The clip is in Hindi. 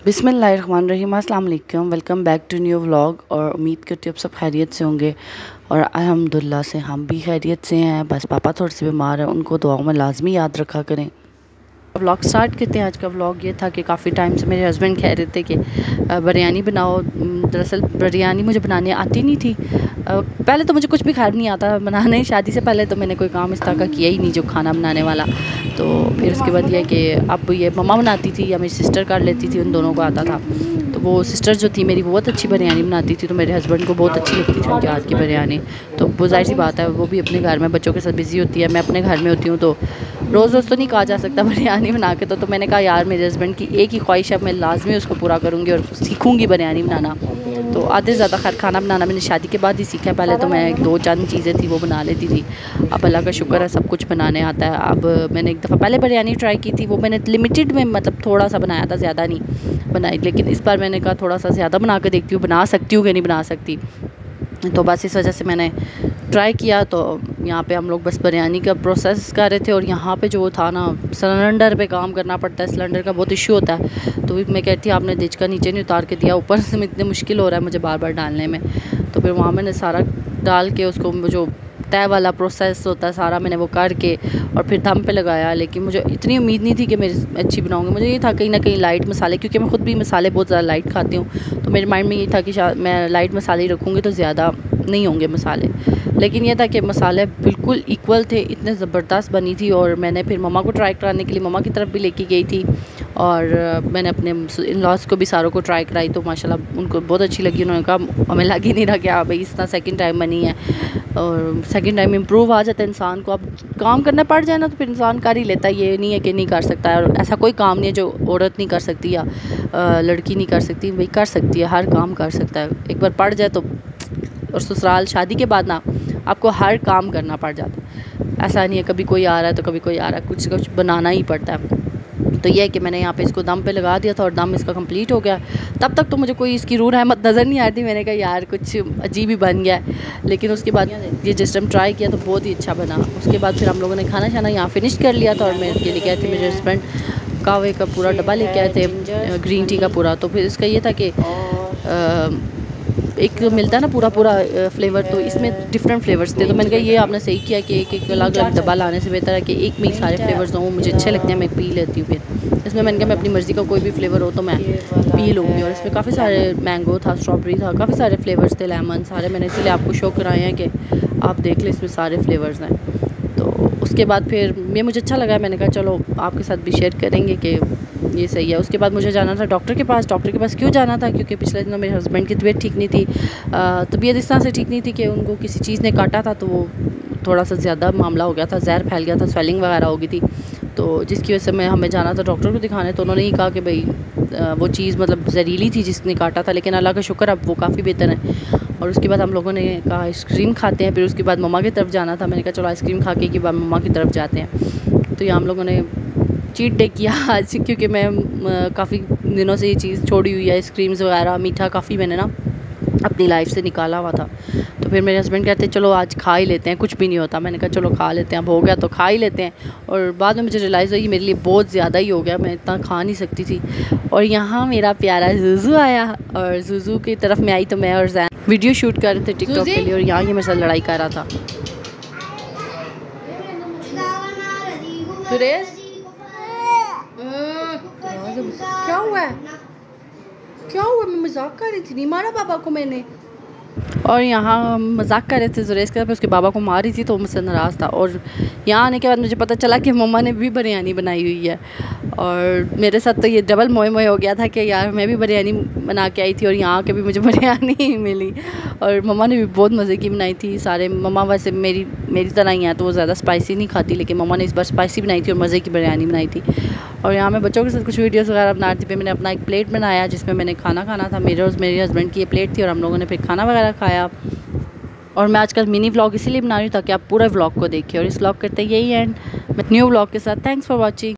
बिस्मिल्लाहिर्रहमानिर्रहीम, अस्सलाम वालेकुम। Welcome back to new vlog. और उम्मीद करती हूँ आप सब खैरियत से होंगे और अल्हम्दुलिल्लाह से हम भी खैरियत से हैं। बस पापा थोड़े से बीमार हैं, उनको दुआओं में लाजमी याद रखा करें। व्लॉग स्टार्ट करते हैं। आज का व्लॉग ये था कि काफ़ी टाइम से मेरे हस्बैंड कह रहे थे कि बिरयानी बनाओ। दरअसल बिरयानी मुझे बनानी आती नहीं थी। पहले तो मुझे कुछ भी खैर नहीं आता बनाने। शादी से पहले तो मैंने कोई काम इस तरह का किया ही नहीं जो खाना बनाने वाला। तो फिर उसके बाद ये कि अब ये मम्मा बनाती थी या मेरी सिस्टर कर लेती थी, उन दोनों को आता था। तो वो सिस्टर जो थी मेरी बहुत अच्छी बिरयानी बनाती थी, तो मेरे हस्बैंड को बहुत अच्छी लगती थी उनके हाथ की बिरयानी। तो वो जाहिर सी बात है, वो भी अपने घर में बच्चों के साथ बिज़ी होती है, मैं अपने घर में होती हूँ, तो रोज़ रोज़ तो नहीं कहा जा सकता बिरयानी बना के। तो मैंने कहा यार मेरे हस्बैंड की एक ही ख्वाहिश है, मैं लाजमी उसको पूरा करूँगी और सीखूँगी बिरयानी बनाना। तो आधे ज़्यादा खैर खाना बनाना मैंने शादी के बाद ही सीखा। पहले तो मैं दो चंद चीज़ें थी वो बना लेती थी। अब अल्लाह का शुक्र है सब कुछ बनाने आता है। अब मैंने एक दफ़ा पहले बिरयानी ट्राई की थी, वो मैंने लिमिटेड में मतलब थोड़ा सा बनाया था, ज़्यादा नहीं बनाई। लेकिन इस बार मैंने कहा थोड़ा सा ज़्यादा बना के देखती हूँ, बना सकती हूँ कि नहीं बना सकती। तो बस इस वजह से मैंने ट्राई किया। तो यहाँ पे हम लोग बस बिरयानी का प्रोसेस कर रहे थे और यहाँ पे जो था ना, सिलेंडर पे काम करना पड़ता है, सिलेंडर का बहुत इशू होता है। तो मैं कहती हूँ आपने डिच का नीचे नहीं उतार के दिया, ऊपर से इतनी मुश्किल हो रहा है मुझे बार बार डालने में। तो फिर वहाँ मैंने सारा डाल के उसको जो तय वाला प्रोसेस होता है सारा मैंने वो करके और फिर दम पे लगाया। लेकिन मुझे इतनी उम्मीद नहीं थी कि मेरी अच्छी बनाऊँगी। मुझे ये था कहीं ना कहीं लाइट मसाले, क्योंकि मैं ख़ुद भी मसाले बहुत ज़्यादा लाइट खाती हूँ, तो मेरे माइंड में ये था कि मैं लाइट मसाले रखूँगी तो ज़्यादा नहीं होंगे मसाले। लेकिन ये था कि मसाले बिल्कुल इक्वल थे, इतने ज़बरदस्त बनी थी। और मैंने फिर मम्मा को ट्राई कराने के लिए मम्मा की तरफ भी लेके गई थी और मैंने अपने इन लॉज को भी सारों को ट्राई कराई। तो माशाल्लाह उनको बहुत अच्छी लगी। उन्होंने कहा हमें लग ही नहीं रहा कि हाँ भाई इस तरह सेकंड टाइम बनी है। और सेकंड टाइम इम्प्रूव आ जाता है इंसान को। अब काम करना पड़ जाए ना तो फिर इंसान कर ही लेता है, ये नहीं है कि नहीं कर सकता है। और ऐसा कोई काम नहीं है जो औरत नहीं कर सकती या लड़की नहीं कर सकती, भाई कर सकती है, हर काम कर सकता है एक बार पड़ जाए तो। और ससुराल शादी के बाद ना आपको हर काम करना पड़ जाता है, ऐसा नहीं है कभी कोई आ रहा है तो कभी कोई आ रहा है, कुछ कुछ बनाना ही पड़ता है। तो ये है कि मैंने यहाँ पे इसको दम पे लगा दिया था और दम इसका कंप्लीट हो गया। तब तक तो मुझे कोई इसकी रूह रहमत नज़र नहीं आ रही थी। मैंने कहा यार कुछ अजीब ही बन गया है। लेकिन उसके बाद ये जिस टाइम ट्राई किया तो बहुत ही अच्छा बना। उसके बाद फिर हम लोगों ने खाना शाना यहाँ फिनिश कर लिया था और मैं के लिए गए थे, मेरे हस्बैंड कावे का पूरा डब्बा लेके आए थे, ग्रीन टी का पूरा। तो फिर इसका ये था कि एक मिलता है ना पूरा फ्लेवर, तो इसमें डिफरेंट फ्लेवर्स थे। तो मैंने कहा ये आपने सही किया कि एक अलग अलग डब्बा लाने से बेहतर है कि एक में ही सारे फ्लेवर्स हों, वो मुझे अच्छे लगते हैं, मैं पी लेती हूँ। फिर इसमें मैंने कहा मैं अपनी मर्ज़ी का कोई भी फ्लेवर हो तो मैं पी लूँगी। और इसमें काफ़ी सारे मैंगो था, स्ट्रॉबेरी था, काफ़ी सारे फ्लेवर्स थे, लेमन, सारे मैंने इसलिए आपको शो कराए हैं कि आप देख लें इसमें सारे फ्लेवर्स हैं। तो उसके बाद फिर ये मुझे अच्छा लगा, मैंने कहा चलो आपके साथ भी शेयर करेंगे कि ये सही है। उसके बाद मुझे जाना था डॉक्टर के पास। डॉक्टर के पास क्यों जाना था? क्योंकि पिछले दिनों मेरे हस्बैंड की तबीयत ठीक नहीं थी। तबीयत इस तरह से ठीक नहीं थी कि उनको किसी चीज़ ने काटा था, तो वो थोड़ा सा ज़्यादा मामला हो गया था, जहर फैल गया था, स्वेलिंग वगैरह हो गई थी। तो जिसकी वजह से हमें जाना था डॉक्टर को दिखाने। तो उन्होंने ही कहा कि भाई वो चीज़ मतलब जहरीली थी जिसने काटा था, लेकिन अल्लाह का शुक्र अब वो काफ़ी बेहतर है। और उसके बाद हम लोगों ने कहा आइसक्रीम खाते हैं। फिर उसके बाद मम्मा की तरफ जाना था, मैंने कहा चलो आइसक्रीम खा के बाद मम्मा की तरफ जाते हैं। तो यहाँ हम लोगों ने चीट डे किया आज, क्योंकि मैं काफ़ी दिनों से ये चीज़ छोड़ी हुई है, आइसक्रीम्स वगैरह मीठा काफ़ी मैंने ना अपनी लाइफ से निकाला हुआ था। तो फिर मेरे हस्बैंड कहते चलो आज खा ही लेते हैं, कुछ भी नहीं होता। मैंने कहा चलो खा लेते हैं, अब हो गया तो खा ही लेते हैं। और बाद में मुझे रियलाइज़ हुई मेरे लिए बहुत ज़्यादा ही हो गया, मैं इतना खा नहीं सकती थी। और यहाँ मेरा प्यारा जुजू आया और जुजू की तरफ मैं आई तो मैं और जैन वीडियो शूट कर रहे थे टिकटॉक के लिए, और यहाँ ये मेरे साथ लड़ाई कर रहा था। क्या हुआ है? क्या हुआ? मैं मजाक कर रही थी, नहीं मारा पापा को मैंने। और यहाँ मजाक कर रहे थे जुरेश के साथ, उसके बाबा को मार रही थी तो मुझसे नाराज़ था। और यहाँ आने के बाद मुझे पता चला कि मम्मा ने भी बिरयानी बनाई हुई है। और मेरे साथ तो ये डबल मोए मोए हो गया था कि यार मैं भी बिरयानी बना के आई थी और यहाँ के भी मुझे बिरयानी मिली। और मम्मा ने भी बहुत मज़े की बनाई थी। सारे मम्मा वैसे मेरी तरह ही हैं तो वो ज़्यादा स्पाइसी नहीं खाती, लेकिन मम्मा ने इस बार स्पाइसी बनाई थी और मज़े की बिरयानी बनाई थी। और यहाँ मैं बच्चों के साथ कुछ वीडियोस वगैरह बना रही थी। फिर मैंने अपना एक प्लेट बनाया जिसमें मैंने खाना खाना था, मेरे और मेरे हस्बैंड की ये प्लेट थी और हम लोगों ने फिर खाना वगैरह खाया। और मैं आजकल मिनी व्लॉग इसीलिए बना रही हूँ ताकि आप पूरा व्लॉग को देखिए। और इस व्लॉग करते यही एंड न्यू व्लॉग के साथ। Thanks for watching.